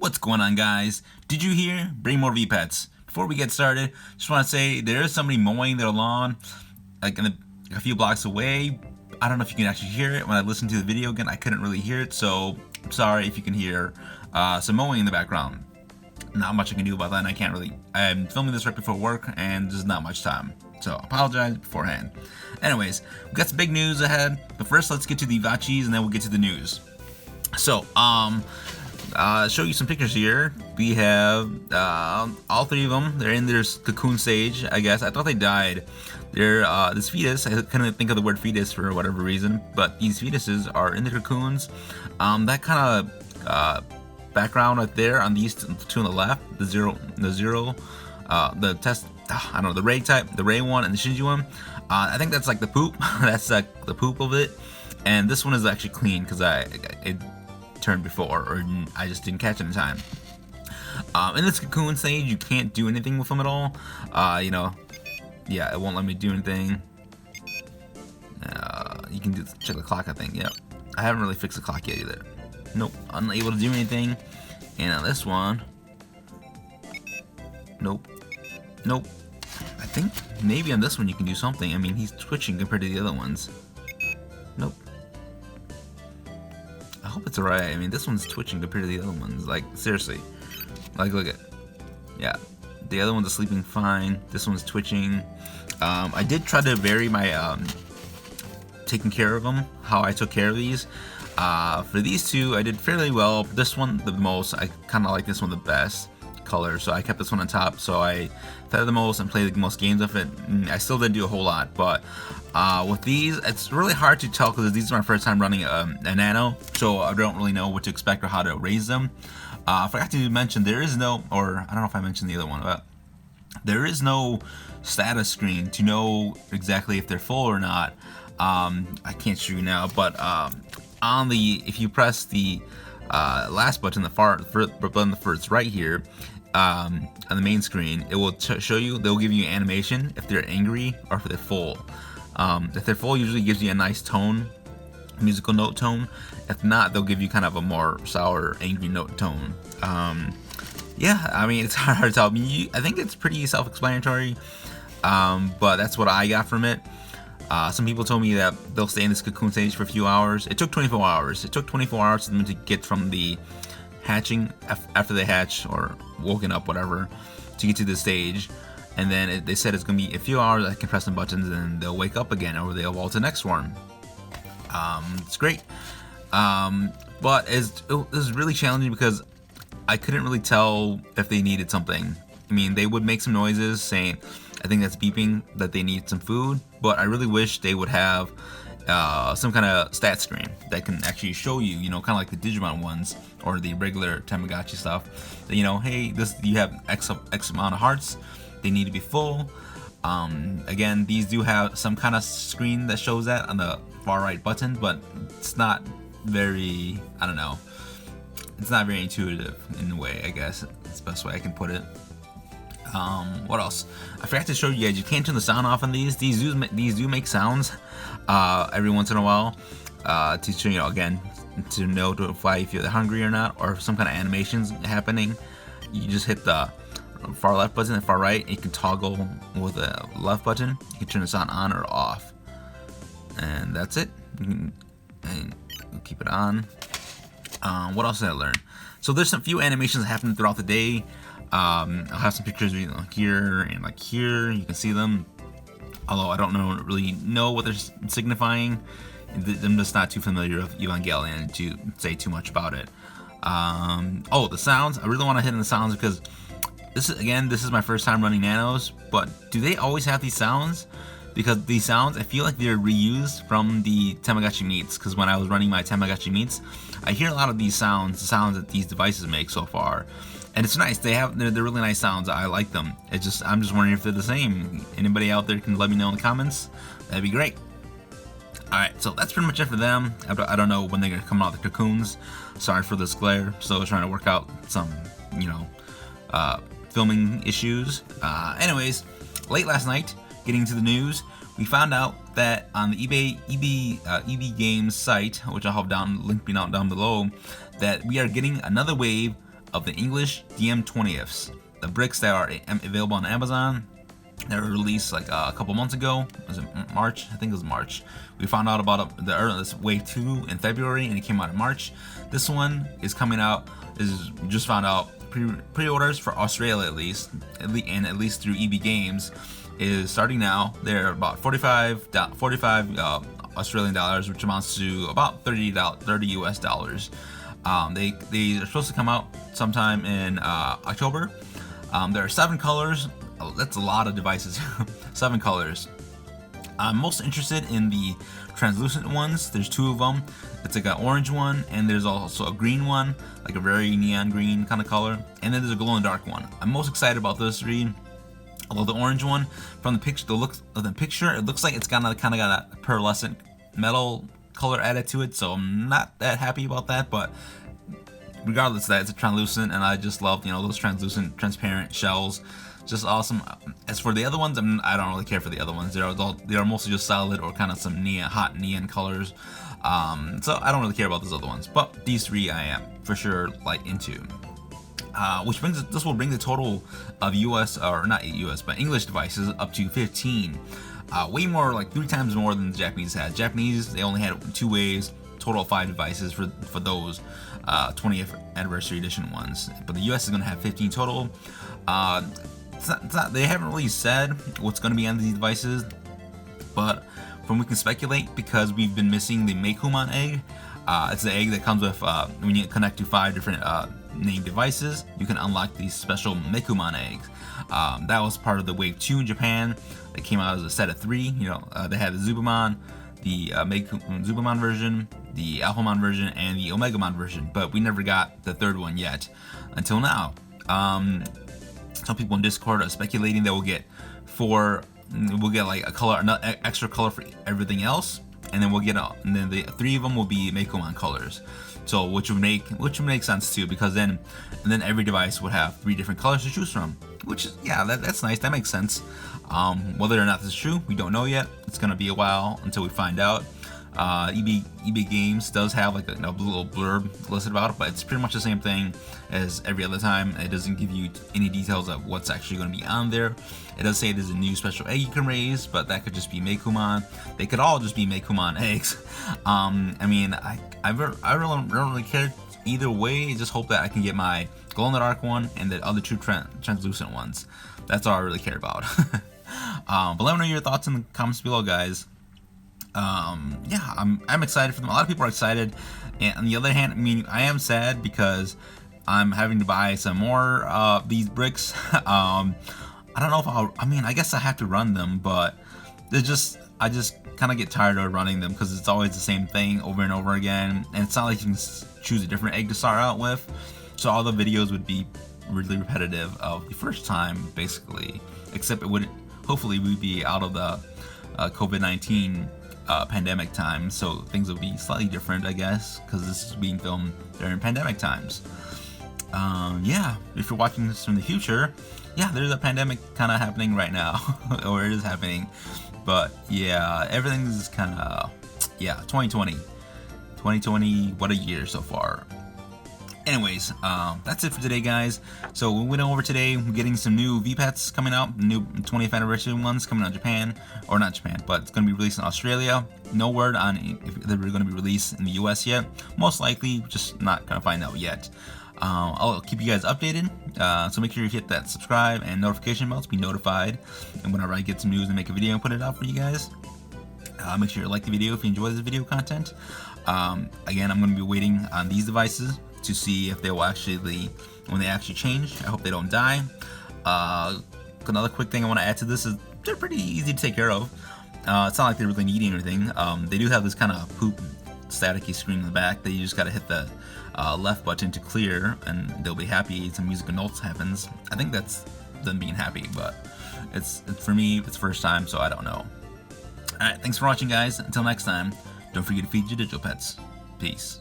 What's going on, guys? Did you hear? Bring more V-Pets. Before we get started, just want to say there is somebody mowing their lawn, like a few blocks away. I don't know if you can actually hear it. When I listened to the video again, I couldn't really hear it, so I'm sorry if you can hear some mowing in the background. Not much I can do about that, and I can't really. I'm filming this right before work, and there's not much time, so I apologize beforehand. Anyways, we've got some big news ahead, but first let's get to the Evatchis, and then we'll get to the news. So, show you some pictures here. We have all three of them. They're in their cocoon stage, I guess. I thought they died. They're this fetus. I couldn't think of the word fetus for whatever reason, but these fetuses are in the cocoons. That kind of background right there on these two on the left, the test. I don't know, the Ray type, the Ray one, and the Shinji one. I think that's like the poop. That's like the poop of it. And this one is actually clean because it turned before, or I just didn't catch it in time. In this cocoon stage, you can't do anything with them at all. Yeah, it won't let me do anything. You can check the clock, I think. Yep. I haven't really fixed the clock yet either. Nope, unable to do anything. And on this one, nope. I think maybe on this one you can do something. I mean, he's twitching compared to the other ones. Nope. I hope it's alright. I mean, this one's twitching compared to the other ones. Like, seriously. Like, look at. Yeah. The other ones are sleeping fine. This one's twitching. I did try to vary my taking care of them, how I took care of these. For these two, I did fairly well. This one, the most. I kind of like this one the best color, so I kept this one on top. So I fed the most and played the most games of it. I still didn't do a whole lot, but with these, it's really hard to tell because these are my first time running a nano, so I don't really know what to expect or how to raise them. I forgot to mention there is no, or I don't know if I mentioned the other one, but there is no status screen to know exactly if they're full or not. I can't show you now, but if you press the last button, the button first right here, on the main screen, it will show you. They'll give you an animation if they're angry or if they're full. If they're full, usually gives you a nice tone, musical note tone. If not, they'll give you kind of a more sour, angry note tone. Yeah, I mean, it's hard to tell. I think it's pretty self-explanatory, but that's what I got from it. Some people told me that they'll stay in this cocoon stage for a few hours. It took 24 hours. It took 24 hours for them to get from the hatching, after they hatch or woken up, whatever, to get to this stage. And then they said it's going to be a few hours. I can press some buttons and they'll wake up again, or they'll evolve to the next swarm. It's great. But this is really challenging because I couldn't really tell if they needed something. I mean, they would make some noises saying, I think that's beeping, that they need some food, but I really wish they would have some kind of stat screen that can actually show you, kind of like the Digimon ones or the regular Tamagotchi stuff. That, hey, you have X amount of hearts, they need to be full. Again, these do have some kind of screen that shows that on the far right button, but it's not very, I don't know, it's not very intuitive in a way, I guess. That's the best way I can put it. What else? I forgot to show you guys. You can't turn the sound off on these. These do make sounds every once in a while to show you again to notify if you're hungry or not, or if some kind of animations happening. You just hit the far left button and far right. And you can toggle with the left button. You can turn the sound on or off, and that's it. And keep it on. What else did I learn? So there's some few animations happening throughout the day. I'll have some pictures here and like here. You can see them, although I don't really know what they're signifying. I'm just not too familiar with Evangelion to say too much about it. The sounds. I really want to hit on the sounds because this is my first time running nanos. But do they always have these sounds? Because these sounds, I feel like they're reused from the Tamagotchi meets. Because when I was running my Tamagotchi meets, I hear a lot of these sounds, the sounds that these devices make so far. And it's nice. They're really nice sounds. I like them. I'm just wondering if they're the same. Anybody out there can let me know in the comments. That'd be great. Alright, so that's pretty much it for them. I don't know when they're going to come out of the cocoons. Sorry for this glare. Still trying to work out some, filming issues. Anyways, late last night, getting to the news, we found out that on the EB Games site, which I'll have link down below, that we are getting another wave of the English DM20ths, the bricks that are available on Amazon. They were released like a couple months ago. Was it March? I think it was March. We found out about this wave 2 in February, and it came out in March. This one is coming out. Just found out. Pre-orders for Australia at least through EB Games is starting now. They're about 45 Australian dollars, which amounts to about 30 US dollars. They are supposed to come out sometime in October. There are 7 colors. Oh, that's a lot of devices. 7 colors. I'm most interested in the translucent ones. There's 2 of them. It's like an orange one, and there's also a green one, like a very neon green kind of color. And then there's a glow in the dark one. I'm most excited about those 3. Although the orange one, from the picture, it looks like it's kind of got a pearlescent metal color added to it. So I'm not that happy about that. But regardless of that, it's a translucent, and I just love those translucent, transparent shells. Just awesome. As for the other ones, I don't really care for the other ones. They are mostly just solid or kind of some hot neon colors. So I don't really care about those other ones. But these 3 I am for sure into. This will bring the total of English devices up to 15. Way more, like 3 times more than the Japanese had. Japanese, they only had 2 waves, total of 5 devices for those 20th anniversary edition ones. But the US is going to have 15 total. They haven't really said what's going to be on these devices, but we can speculate because we've been missing the Meikumon egg. It's the egg that comes with when you connect to 5 different named devices, you can unlock these special Meikumon eggs. That was part of the Wave 2 in Japan. It came out as a set of 3. They had the Zubamon, the Zubamon version, the Alphamon version, and the Omegamon version, but we never got the 3rd one yet until now. Some people in Discord are speculating that we'll get like a color, another extra color for everything else, and then the 3 of them will be Meikumon colors. So which would make sense too, because then every device would have 3 different colors to choose from. Which is that's nice. That makes sense. Whether or not this is true, we don't know yet. It's gonna be a while until we find out. EB Games does have like a little blurb listed about it, but it's pretty much the same thing as every other time. It doesn't give you any details of what's actually going to be on there. It does say there's a new special egg you can raise, but that could just be Meikumon. They could all just be Meikumon eggs. I don't really care either way. I just hope that I can get my glow in the dark one and the other 2 translucent ones. That's all I really care about. But let me know your thoughts in the comments below, guys. I'm excited for them. A lot of people are excited, and on the other hand, I am sad because I'm having to buy some more these bricks. I don't know if I guess I have to run them, but I just kind of get tired of running them because it's always the same thing over and over again, and it's not like you can choose a different egg to start out with. So all the videos would be really repetitive of the first time, basically, except hopefully we'd be out of the COVID-19 pandemic time, so things will be slightly different, I guess, because this is being filmed during pandemic times. If you're watching this from the future, there's a pandemic kind of happening right now, or it is happening. But everything is kind of 2020, what a year so far. Anyways, that's it for today, guys. So we went over today. We're getting some new V-Pets coming out, new 20th anniversary ones coming out in Japan, or not Japan, but it's going to be released in Australia. No word on if they're going to be released in the US yet. Most likely, just not going to find out yet. I'll keep you guys updated, so make sure you hit that subscribe and notification bell to be notified. And whenever I get some news and make a video and put it out for you guys, make sure you like the video if you enjoy this video content. Again, I'm going to be waiting on these devices to see if they will when they actually change. I hope they don't die. Another quick thing I want to add to this is they're pretty easy to take care of. It's not like they really need anything. They do have this kind of poop staticky screen in the back that you just got to hit the left button to clear, and they'll be happy. Some musical notes happens. I think that's them being happy, but it's for me, it's first time, so I don't know. Alright, thanks for watching, guys. Until next time, don't forget to feed your digital pets. Peace.